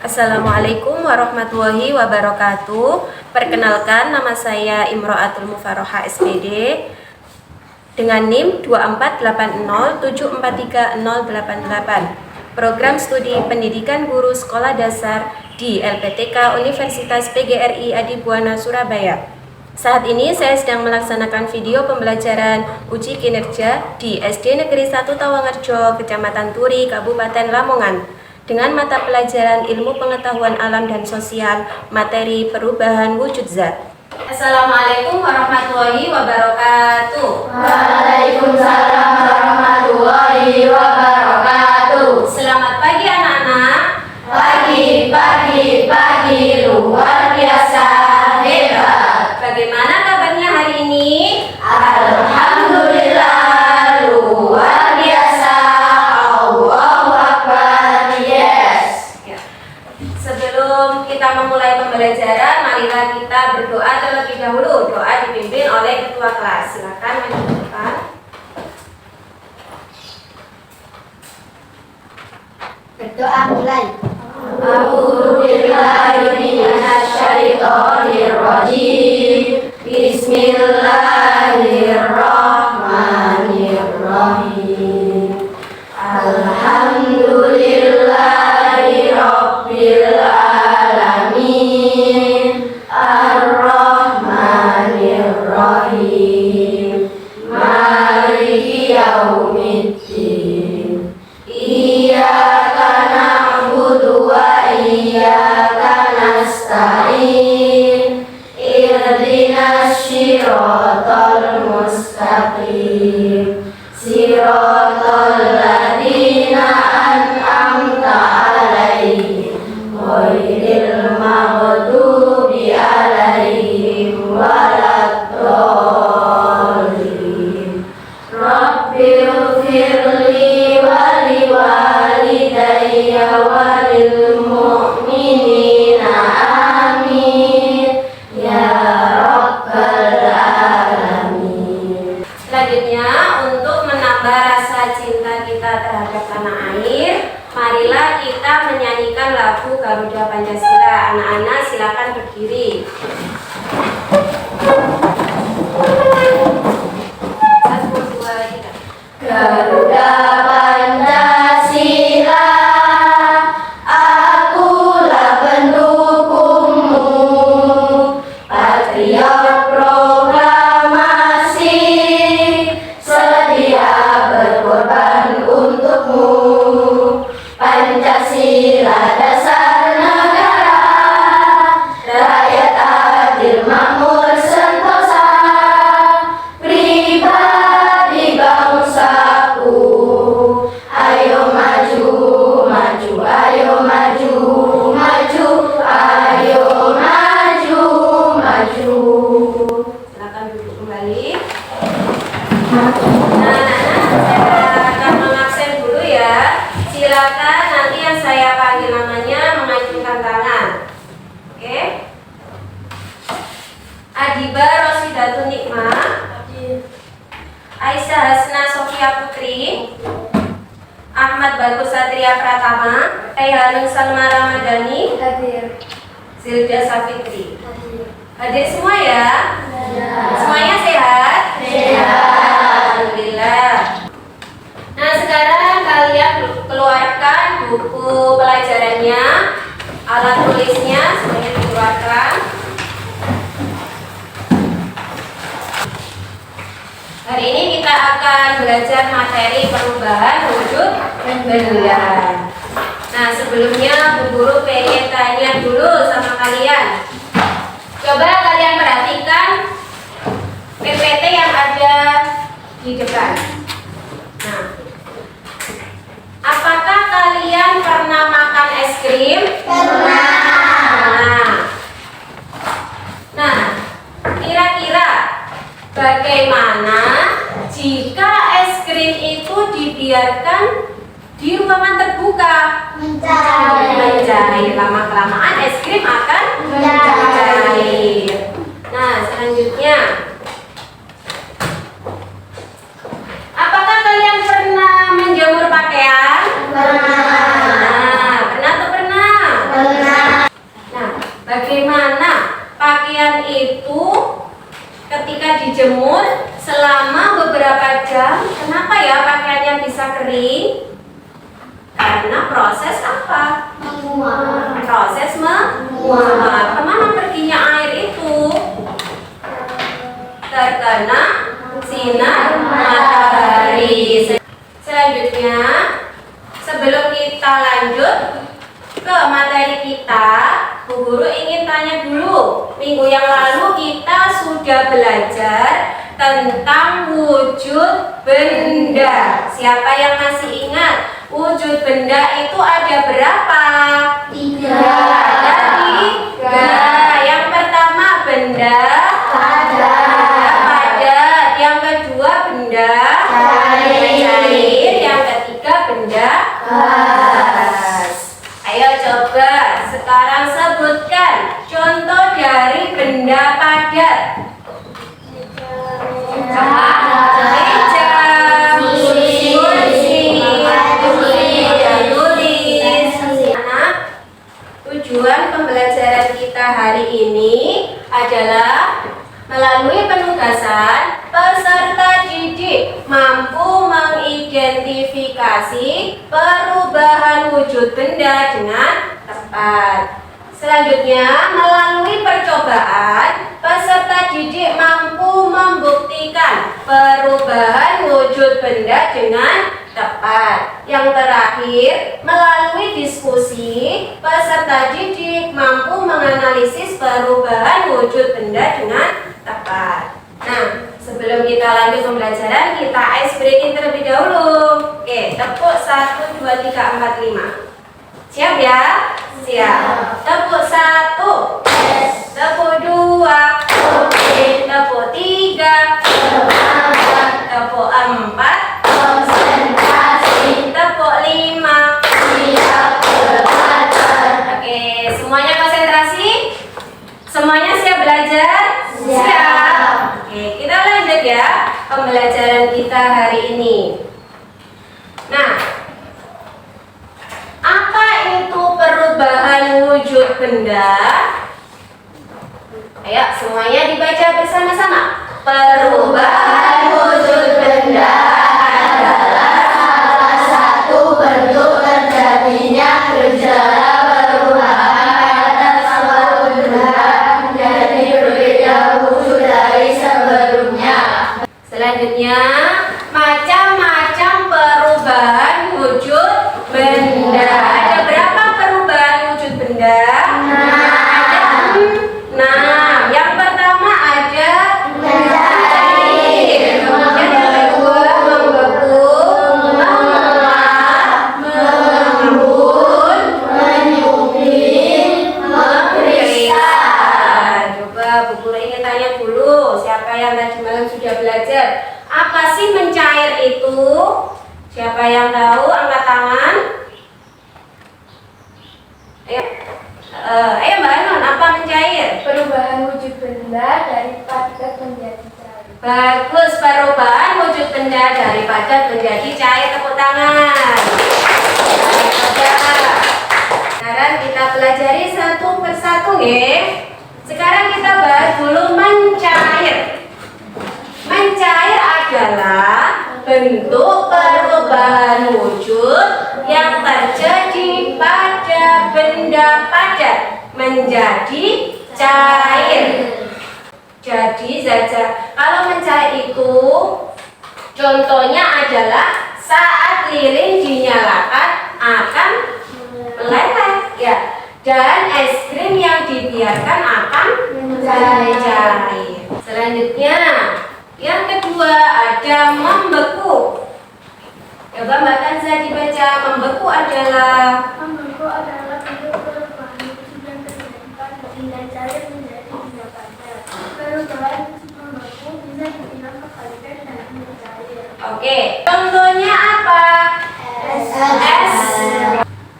Assalamualaikum warahmatullahi wabarakatuh. Perkenalkan, nama saya Imro'atul Mufaroha SPD dengan NIM 24807430088. Program Studi Pendidikan Guru Sekolah Dasar di LPTK Universitas PGRI Adibuana Surabaya. Saat ini saya sedang melaksanakan video pembelajaran uji kinerja di SD Negeri 1 Tawangerjo, Kecamatan Turi, Kabupaten Lamongan, dengan mata pelajaran Ilmu Pengetahuan Alam dan Sosial, materi Perubahan Wujud Zat. Assalamualaikum warahmatullahi wabarakatuh. Waalaikumsalam warahmatullahi wabarakatuh. Selamat pagi anak-anak. Pagi, luar biasa hebat. Bagaimana kabarnya hari ini? Alhamdulillah, luar biasa. Allahu Akbar, yes. Sebelum kita memulai pembelajaran, marilah kita berdoa terlebih dahulu. Doa dipimpin oleh ketua kelas. Silakan maju ke depan. Berdoa mulai. A'udzubillahi minasyaitonirrajim. Bismillahirrahmanirrahim. Alhamdulillahi rabbil alamin. Ar-Rahmanir-Rahim. Maliki yaumiddin. Iyyaka na'budu wa iyyaka nasta'in. Ihdinas siratal mustaqim. Siratal ladzina an'amta 'alaihim ghairil maghdubi 'alaihim waladdallin. Rabbighfirli wa liwalidayya wa lil mu'minina amin ya rabbal alamin. Selanjutnya, untuk menambah rasa cinta kita terhadap tanah air, marilah kita menyanyikan lagu Garuda Pancasila. Anak-anak silakan berdiri. 1, 2, 3. Garuda Pancasila, akulah pendukungmu, patriot proklamasi, sedia berkorban untukmu. Pancasila dasar negara, rakyat adil makmur sentosa, pribadi bangsaku. Ayo maju, maju, ayo maju, maju, ayo maju, maju. Silakan duduk kembali. Nah, anak-anak, saya akan mengabsen dulu ya. Silakan nanti yang saya panggil namanya mengacungkan tangan. Oke? Adiba Rosidatun Nikmah, Aisyah Hasna Sofia Putri, Ahmad Bagus Satria Pratama, Raihanung Salma Ramadhani, Zilda Safitri. Hadir semua ya? Semuanya sehat? Alhamdulillah. Nah, sekarang kalian keluarkan buku pelajarannya, alat tulisnya semuanya dikeluarkan. Hari ini kita akan belajar materi perubahan wujud benda. Nah, sebelumnya Bu Guru pengen tanya dulu sama kalian. Coba kalian perhatikan PPT yang ada di depan. Nah, apakah kalian pernah makan es krim? Pernah. Nah, kira-kira bagaimana jika es krim itu dibiarkan di ruangan terbuka? Mencair. Lama-kelamaan es krim akan mencair. Nah, selanjutnya pakaian itu ketika dijemur selama beberapa jam, kenapa ya pakaiannya bisa kering? Karena proses apa? Menguap. Proses menguap. Kemana perginya air itu? Terkena sinar matahari. Selanjutnya, sebelum kita lanjut ke materi kita, Bu Guru ingin tanya dulu. Minggu yang lalu kita sudah belajar tentang wujud benda. Siapa yang masih ingat? Wujud benda itu ada berapa? 3. Ada 3. Yang pertama benda padat. Yang kedua benda cair. Yang ketiga benda gas. Ayo coba sekarang sebutkan contoh dari benda padat. Meja, kursi, tulis. Anak, tujuan pembelajaran kita hari ini adalah melalui penugasan peserta didik mampu mengidentifikasi perubahan wujud benda dengan tepat. Selanjutnya, melalui percobaan, peserta didik mampu membuktikan perubahan wujud benda dengan tepat. Yang terakhir, melalui diskusi, peserta didik mampu menganalisis perubahan wujud benda dengan tepat. Nah, sebelum kita lanjut pembelajaran, kita ice breaking terlebih dahulu. Oke, tepuk 1, 2, 3, 4, 5. Siap ya? Siap. Tepuk 1, tepuk 2, tepuk 3, tepuk 4, tepuk 5. Oke, semuanya konsentrasi? Semuanya siap belajar? Siap. Oke, kita lanjut ya pembelajaran kita hari ini. Nah, apa itu perubahan wujud benda? Ayo semuanya dibaca bersama-sama. Perubahan wujud benda adalah salah satu bentuk terjadinya gejala perubahan pada suatu benda menjadi berbeda wujud dari sebelumnya. Selanjutnya, macam-macam perubahan wujud benda. Ada berapa perubahan wujud benda? Ada 6. Yang pertama ada mencair. Kemudian yang kedua membeku, menguap, mengembun, Menyupit, mengkristal. Coba Bu Guru ingin tanya dulu, siapa yang tadi malam sudah belajar? Apa sih mencair itu? Siapa yang tahu? Angkat tangan. Ayo, ayo Mbak Anon, apa mencair? Perubahan wujud benda dari padat menjadi cair. Bagus, perubahan wujud benda dari padat menjadi cair. Tepuk tangan. Coba. Sekarang kita pelajari satu persatu ya. Sekarang kita bahas dulu mencair. Mencair adalah bentuk perubahan wujud yang terjadi pada benda padat menjadi cair. Jadi saja kalau mencair itu contohnya adalah saat lilin dinyalakan akan meleleh ya, dan es krim yang dibiarkan akan mencair. Selanjutnya yang kedua ada membeku. Coba Mbak Kanza dibaca. Membeku adalah Membeku adalah bentuk perubahan wujud yang terjadi pada benda cair menjadi benda padat. Perubahan wujud membeku bisa dibilang kebalikan dari benda cair. oke. Contohnya apa? Es.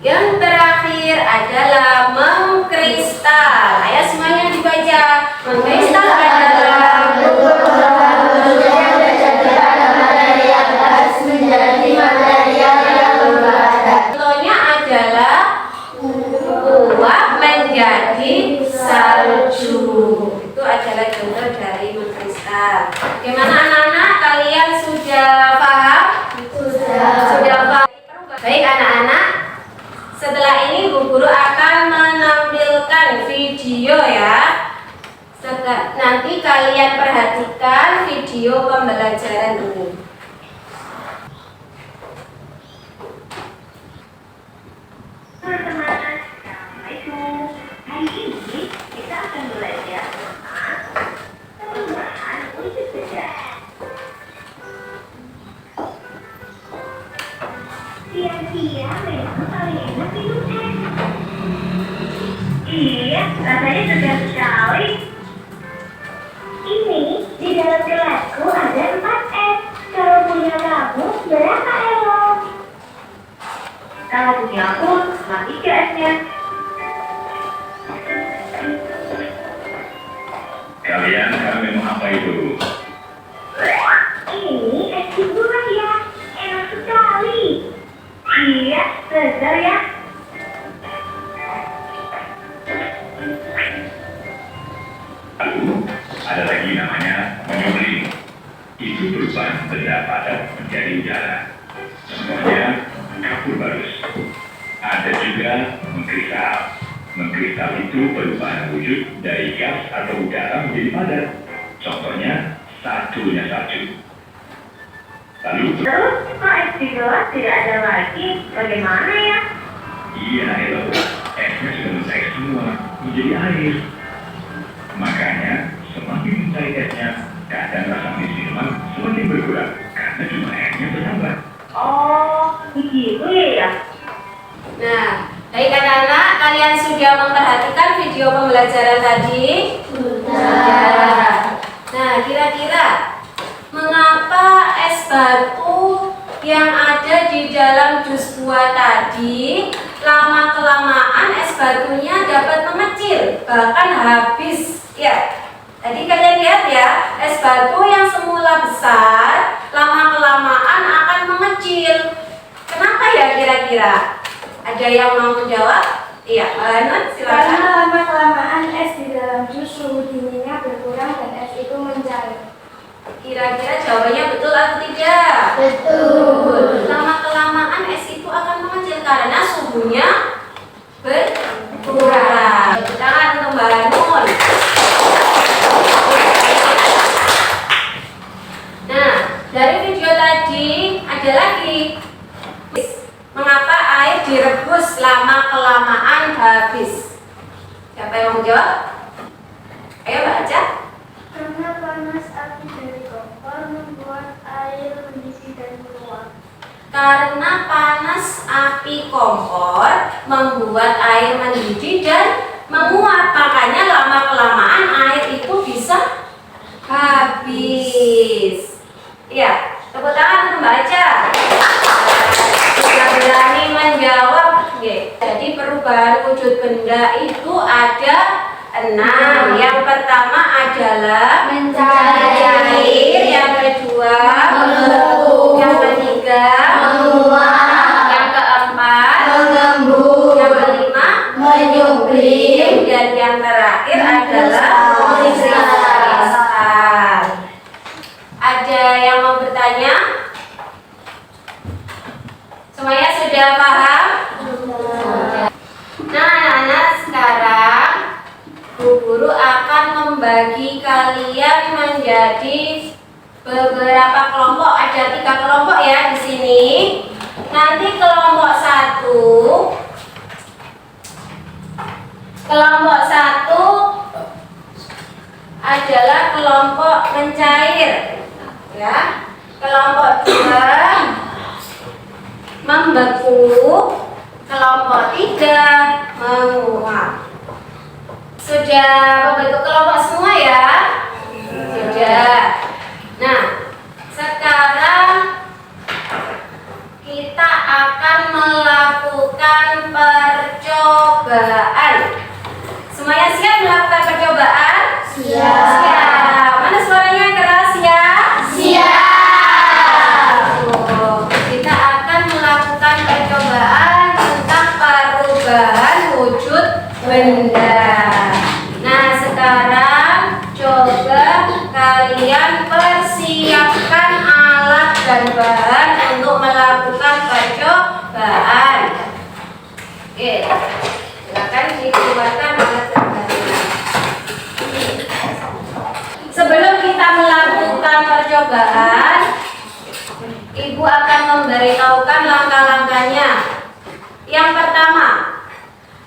Yang terakhir adalah mengkristal. Ayo semuanya dibaca. Mengkristal adalah contohnya adalah uap menjadi salju. Itu Setelah ini Bu Guru akan menampilkan video ya. Nanti kalian perhatikan video pembelajaran ini. Teman-teman, Assalamualaikum. Hari ini kita akan belajar tentang perubahan wujud benda. Kira-kira memang kalian minum es? Iya, rasanya segar sekali. Ini di dalam gelasku ada 4 es. Kalau punya kamu, berapa Elo? Kalau punya aku, cuma 3 esnya. Kalian sekarang minum apa itu? Ini es buah ya, enak sekali. Iya, segar ya. Lalu, ada lagi namanya menyublim. Itu perubahan benda padat menjadi udara. Contohnya, kapur barus. Ada juga mengkristal. Mengkristal itu perubahan wujud dari gas atau udara menjadi padat. Contohnya, satunya salju. Lalu, Terus, kok es di gelas tidak ada lagi? Bagaimana ya? iya Elo, esnya sudah mencair semua menjadi air. Makanya, semakin mencair esnya, kadang rasa manis minuman semakin berkurang karena jumlah airnya bertambah. Oh, begitu ya? Nah, baik anak-anak, kalian sudah memperhatikan video pembelajaran tadi? Sudah. Nah, kira-kira mengapa es batu yang ada di dalam jus buah tadi lama-kelamaan es batunya dapat mengecil, bahkan habis ya? Tadi kalian lihat ya, es batu yang semula besar lama-kelamaan akan mengecil. Kenapa ya kira-kira? Ada yang mau menjawab? Iya, Mbak silakan. Karena lama-kelamaan es di dalam jus suhu dinginnya berkurang dan es itu mencair. Kira-kira jawabannya betul atau tidak? Betul. Lama-kelamaan es itu akan mengecil karena suhunya berkurang. Tepuk tangan untuk Mbak Hanun. Nah, dari video tadi ada lagi. Mengapa air direbus lama-kelamaan habis? Siapa yang mau jawab? Ayo baca. Karena panas api dari kompor membuat air mendidih dan meluap. Karena panas api kompor membuat air mendidih dan menguap. Makanya lama-kelamaan air itu bisa habis. Iya, tepuk tangan untuk membaca. Sudah berani menjawab. Oke. Jadi perubahan wujud benda itu ada 6. Yang pertama adalah Mencair. yang kedua Membeku. yang ketiga Menguap. yang keempat Mengembung. yang kelima Menyublim. dan yang terakhir adalah kristal. Ada yang mau bertanya? Semuanya sudah paham? Nah, anak-anak, sekarang Bu Guru akan membagi kalian menjadi beberapa kelompok. Ada 3 kelompok ya di sini. Nanti kelompok 1 adalah kelompok mencair, ya. Kelompok 2 membeku, kelompok 3 menguap. Sudah membentuk kelompok semua ya? Sudah. Nah, sekarang kita akan melakukan percobaan. Semuanya siap melakukan percobaan? Siap. Siap. Mana suaranya yang keras ya? Siap. Tuh, kita akan melakukan percobaan tentang perubahan wujud benda. Nah, sekarang coba kalian persiapkan alat dan bahan untuk melakukan percobaan. Oke. Silakan dikeluarkan alat gambarnya. Sebelum kita melakukan percobaan, Ibu akan memberitahukan langkah-langkahnya. Yang pertama,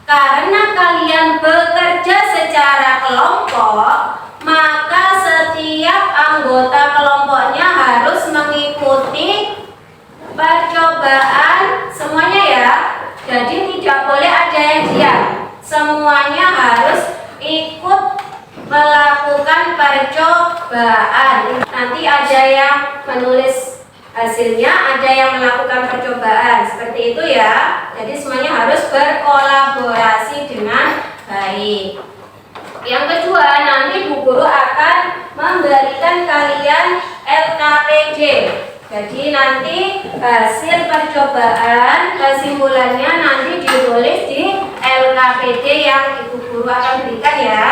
karena kalian bekerja secara kelompok, maka setiap anggota kelompoknya harus mengikuti percobaan semuanya ya. Jadi tidak boleh ada yang diam. Semuanya harus ikut melakukan percobaan. Nanti ada yang menulis hasilnya, ada yang melakukan percobaan. Seperti itu ya. Jadi semuanya harus berkolaborasi dengan baik. Yang kedua, nanti Bu Guru akan memberikan kalian LKPD. Jadi nanti hasil percobaan, kesimpulannya nanti ditulis di LKPD yang Ibu Guru akan berikan ya.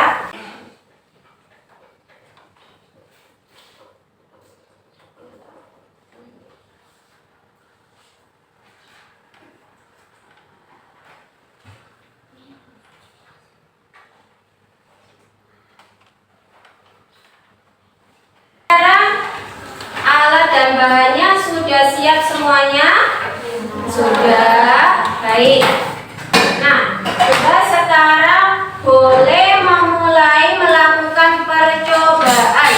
Sekarang alat dan bahannya sudah siap semuanya? Sudah, baik. Nah, coba sekarang boleh memulai melakukan percobaan.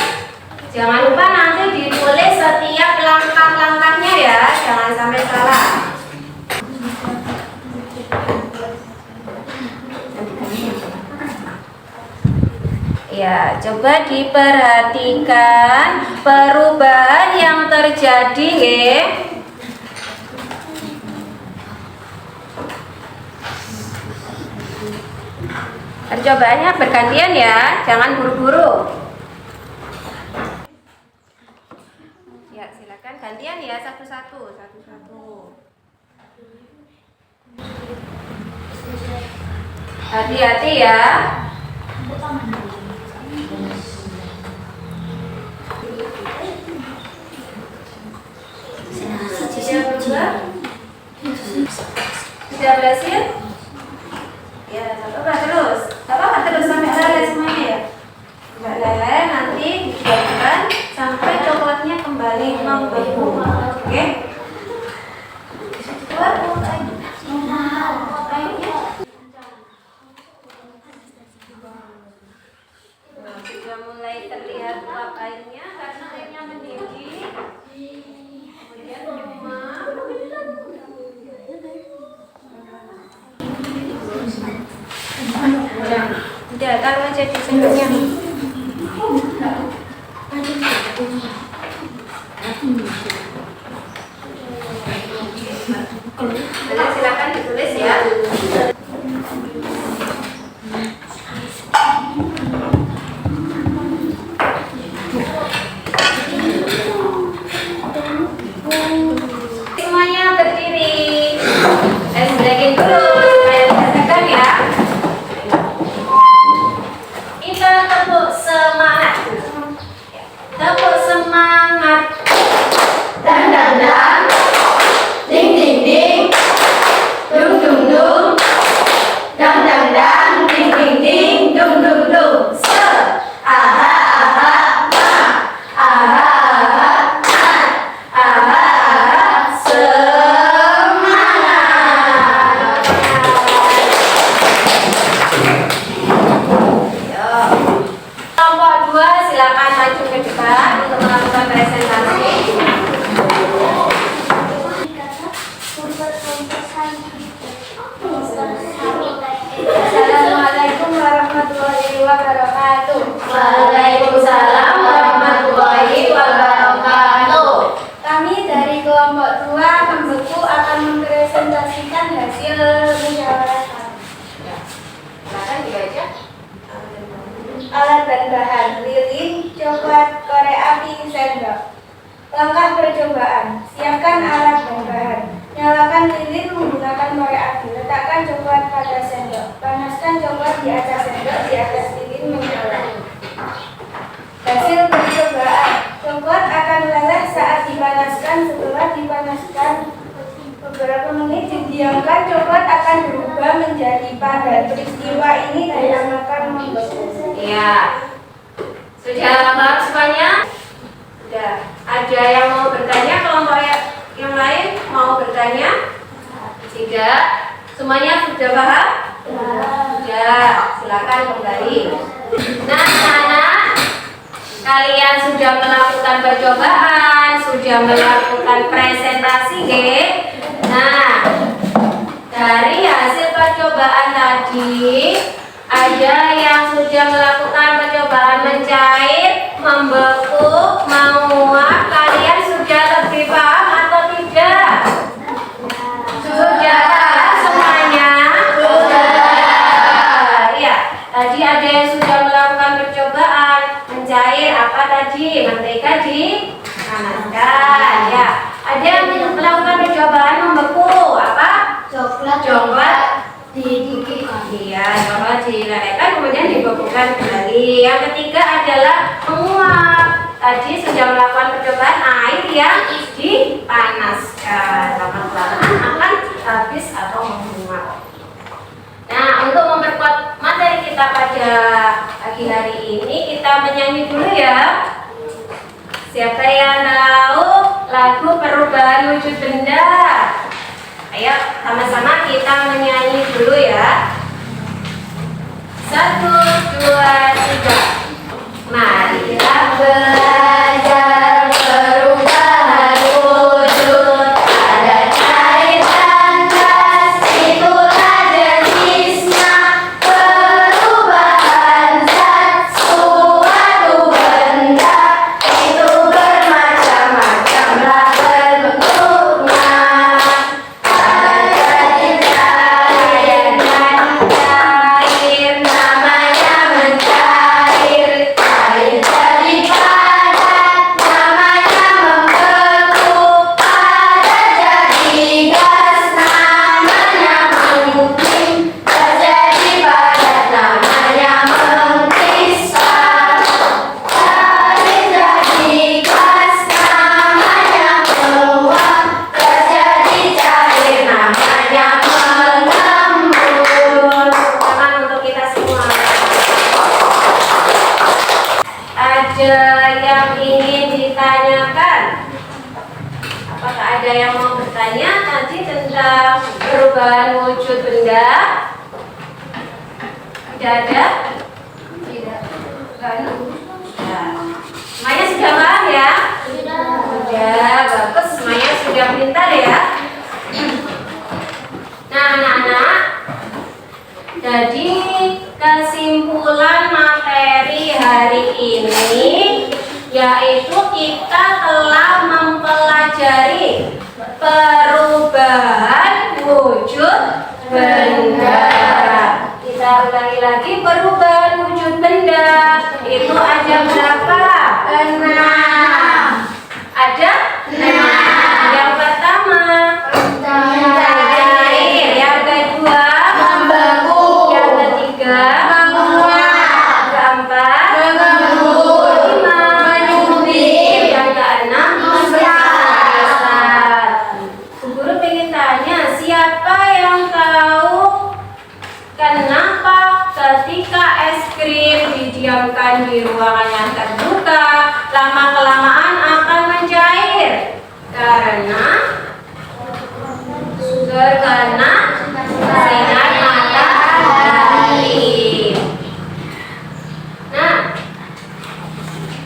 Jangan lupa nanti ditulis setiap langkah-langkahnya ya, jangan sampai salah. Ya, coba diperhatikan perubahan yang terjadi ya. Percobaannya bergantian ya, jangan buru-buru. Ya, silakan gantian ya, satu-satu. Hati-hati ya. Sudah berhasil? Ya, tak apa terus sampai leleh semuanya ya. Enggak leleh, nanti dibiarkan sampai coklatnya kembali membeku. Oke? Sudah mulai terlihat uap airnya karena airnya mendidih. Kemudian udah, taruh aja di sendoknya. Silakan ditulis ya. Semuanya berdiri. Belakin dulu supaya dikatakan ya. Kita tepuk semangat. Tepuk semangat. Dan dan dan, ding ding ding, dung dung dung, dan dan dan, ding ding ding, dung dung dung. Se, aha aha ma, aha aha ma, aha aha semangat. Kelompok 2 silakan maju ke depan untuk melakukan presentasi. Assalamualaikum warahmatullahi wabarakatuh. Waalaikumsalam warahmatullahi wabarakatuh. Kami dari kelompok 2 Membeku akan mempresentasikan hasil musyawarah kami. Silakan dibaca. Alat dan bahan: lilin, coklat, korek api, sendok. Langkah percobaan: siapkan alat dan bahan. Nyalakan lilin menggunakan korek api. Letakkan coklat pada sendok. Panaskan coklat di atas sendok, di atas lilin menyala. Hasil percobaan: coklat akan meleleh saat dipanaskan. Setelah dipanaskan beberapa menit, didiamkan maka coklat akan berubah menjadi padat. Peristiwa ini dinamakan membeku. Ya. Sudah paham semuanya? Sudah. Ada yang mau bertanya? Kelompok yang lain mau bertanya? Tidak. Semuanya sudah paham? Sudah. Silakan kembali. Nah, anak-anak, kalian sudah melakukan percobaan, sudah melakukan presentasi, Nah, dari hasil percobaan tadi, ada yang sudah melakukan percobaan mencair, membeku, menguap. Kalian sudah lebih paham atau tidak? Sudah semuanya? Sudah. Ya, tadi ada yang sudah melakukan percobaan mencair apa tadi? Mentega dipanaskan. Ya, ada yang melakukan percobaan membeku apa? Coklat dididihkan. Iya, coklat dilelehkan kemudian dibekukan kembali. Yang ketiga adalah menguap. Tadi sudah melakukan percobaan air yang dipanaskan. Lama-kelamaan akan habis atau menguap. Nah, untuk memperkuat materi kita pada pagi hari ini, kita menyanyi dulu ya. Siapa yang tahu lagu perubahan wujud benda? Ayo sama-sama kita menyanyi dulu ya. 1, 2, 3. Mari kita belajar perubahan wujud. Ada kaitan gas, itulah jenisnya. Perubahan zat suatu benda itu bermacam-macamlah bentuknya. Cair namanya mencair, cair jadi padat namanya membeku, padat jadi gas namanya menggunting, gas jadi padat namanya mengkristal, cair jadi gas namanya menguap, gas jadi cair namanya mengembun. Tangan untuk kita semua. Ada yang ingin ditanyakan? Apakah ada yang mau bertanya tadi tentang perubahan wujud benda? Tidak ada? Tidak. Semuanya sudah paham ya? Sudah, bagus. Semuanya sudah pintar ya? Nah, anak-anak, jadi kesimpulan materi hari ini yaitu kita telah mempelajari perubahan wujud benda. Kita ulangi lagi, perubahan wujud benda itu ada berapa? 6. Ada 6. Yang pertama mencair, yang kedua membeku, yang ketiga menguap, keempat mengembun, kelima menyuntik, yang keenam membesar. Guru pengen tanya, siapa yang tahu kenapa ketika es krim didiamkan di ruangan yang terbuka lama-kelamaan akan mencair? Karena sinar matahari. Nah,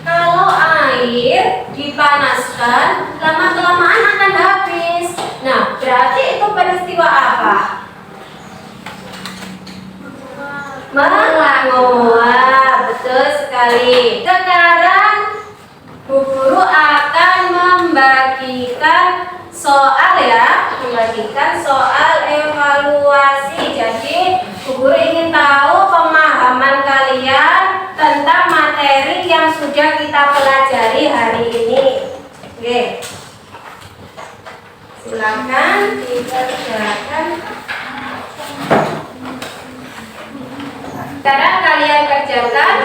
kalau air dipanaskan lama-kelamaan akan habis. Nah, berarti itu peristiwa apa? Menguap, betul sekali. Sekarang Bu Guru akan membagikan soal ya, membagikan soal evaluasi. Jadi Bu Guru ingin tahu pemahaman kalian tentang materi yang sudah kita pelajari hari ini. Oke, silakan dikerjakan. Sekarang kalian kerjakan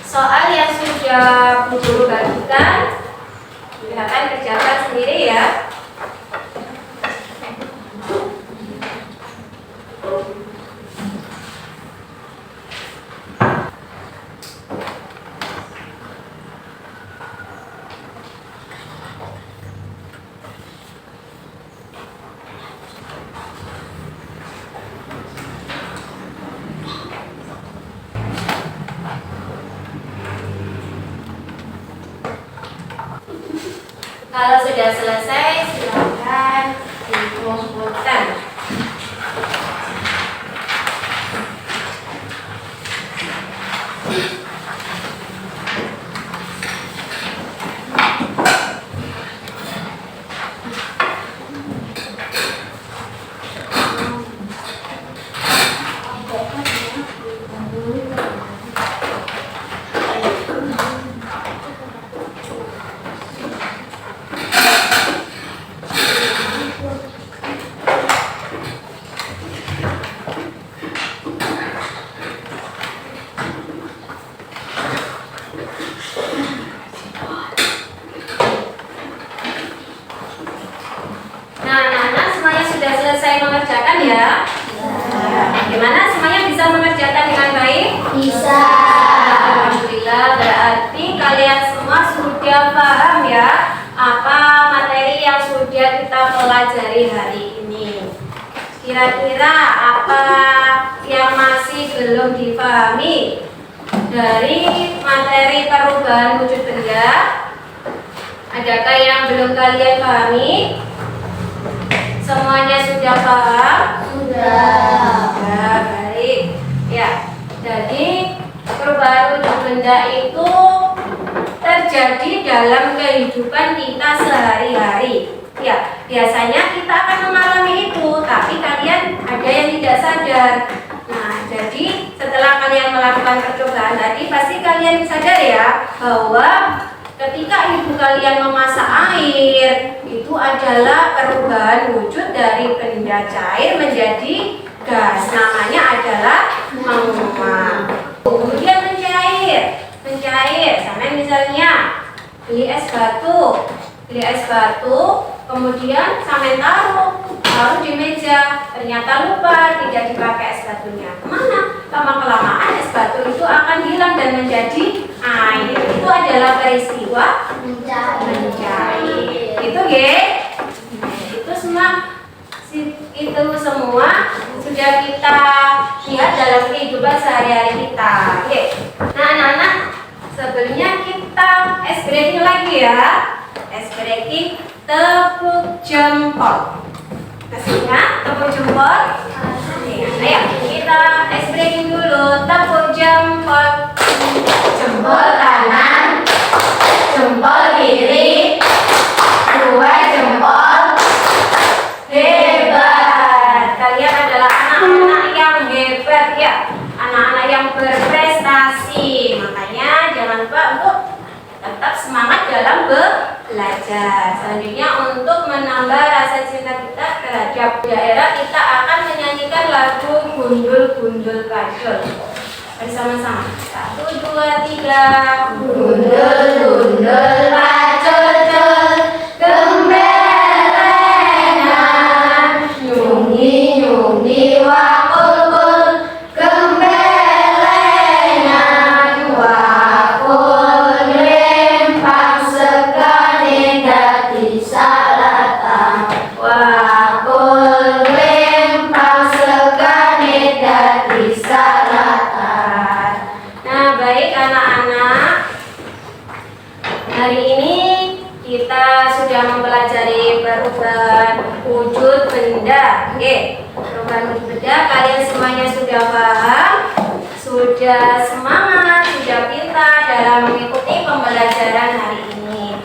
soal yang sudah Bu Guru bagikan. Silakan kerjakan sendiri ya. Kalau sudah selesai, silakan dikumpulkan. Nah, anak-anak semuanya sudah selesai mengerjakan ya? Bagaimana semuanya bisa mengerjakan dengan baik? Bisa. Alhamdulillah, berarti kalian semua sudah paham ya apa materi yang sudah kita pelajari hari ini. Kira-kira apa yang masih belum dipahami dari materi perubahan wujud benda? Adakah yang belum kalian pahami? Semuanya sudah paham? Sudah. Ya, baik. Ya, jadi perubahan wujud benda itu terjadi dalam kehidupan kita sehari-hari. Ya, biasanya kita akan mengalami itu, tapi kalian ada yang tidak sadar. Nah, jadi setelah kalian melakukan percobaan tadi, pasti kalian sadar ya bahwa ketika ibu kalian memasak air, itu adalah perubahan wujud dari benda cair menjadi gas. Namanya adalah menguap. Kemudian mencair. Sampai misalnya beli es batu, kemudian sampai taruh di meja, ternyata lupa tidak dipakai es batunya. Kemana? Lama-kelamaan es batu itu akan hilang dan menjadi air. Itu adalah peristiwa mencair. Itu ya. Itu semua sudah kita lihat dalam kehidupan sehari-hari kita. Oke. Nah, anak-anak, sebelumnya kita ice breaking lagi ya. Ice breaking tepuk jempol. Kasihnya tepuk jempol. Ayo kita ice breaking dulu. Tepuk jempol. Jempol kanan, jempol kiri, dua jempol. Hebat. Kalian adalah anak-anak yang hebat ya. Anak-anak yang berprestasi. Makanya jangan lupa untuk tetap semangat dalam belajar. Selanjutnya untuk menambah rasa cinta kita terhadap daerah, kita akan menyanyikan lagu Gundul-Gundul Kajol bersama-sama. 1, 2, 3. Gundul-gundul pacul-cul, gembelengan, nyungi-nyungi wakul-kul, gembelengan wakul, lempang sekali dadi salatan, wakul lempang sekali dadi salatan. Nah, baik anak-anak. Hari ini kita sudah mempelajari perubahan wujud benda. Oke, perubahan wujud benda kalian semuanya sudah paham, sudah semangat, sudah pintar dalam mengikuti pembelajaran hari ini.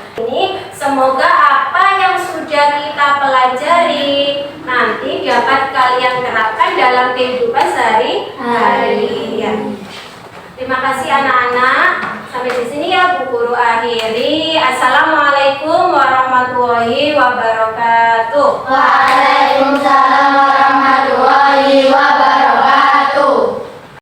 Semoga apa yang sudah kita pelajari nanti dapat kalian terapkan dalam kehidupan sehari-hari. Ya. Terima kasih anak-anak. Sampai di sini ya Bu Guru akhiri. Assalamualaikum warahmatullahi wabarakatuh. Waalaikumsalam warahmatullahi wabarakatuh.